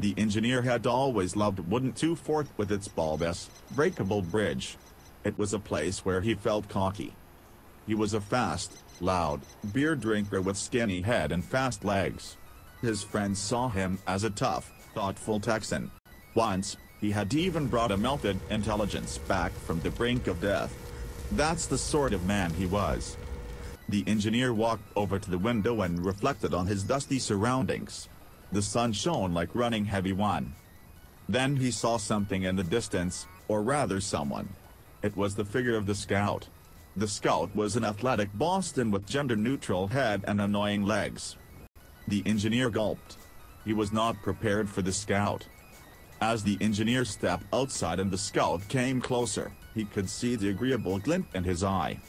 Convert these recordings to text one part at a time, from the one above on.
The engineer had always loved wooden 2-fort with its bulbous, breakable bridge. It was a place where he felt cocky. He was a fast, loud, beer drinker with skinny head and fast legs. His friends saw him as a tough, thoughtful Texan. Once, he had even brought a melted intelligence back from the brink of death. That's the sort of man he was. The engineer walked over to the window and reflected on his dusty surroundings. The sun shone like running heavy one. Then he saw something in the distance, or rather someone. It was the figure of the scout. The scout was an athletic Boston with gender-neutral head and annoying legs. The engineer gulped. He was not prepared for the scout. As the engineer stepped outside and the scout came closer, he could see the agreeable glint in his eye.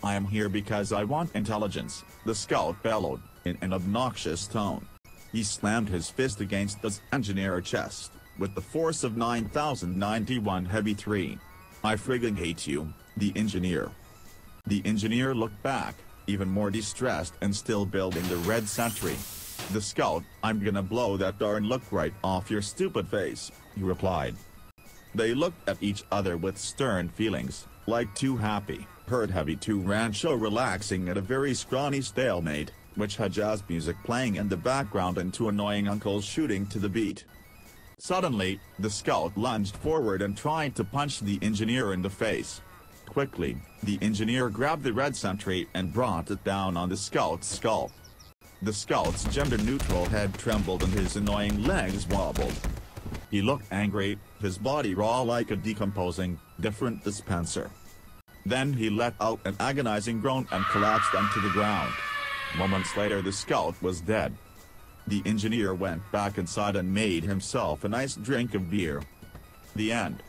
"I am here because I want intelligence," the scout bellowed, in an obnoxious tone. He slammed his fist against the engineer's chest, with the force of 9,091 heavy 3. "I friggin' hate you, the engineer." The engineer looked back, even more distressed and still building the red sentry. The scout, "I'm gonna blow that darn look right off your stupid face," he replied. They looked at each other with stern feelings, like two happy, herd-heavy two rancho relaxing at a very scrawny stalemate, which had jazz music playing in the background and two annoying uncles shooting to the beat. Suddenly, the scout lunged forward and tried to punch the engineer in the face. Quickly, the engineer grabbed the red sentry and brought it down on the scout's skull. The scout's gender-neutral head trembled and his annoying legs wobbled. He looked angry, his body raw like a decomposing, different dispenser. Then he let out an agonizing groan and collapsed onto the ground. Moments later the scout was dead. The engineer went back inside and made himself a nice drink of beer. The end.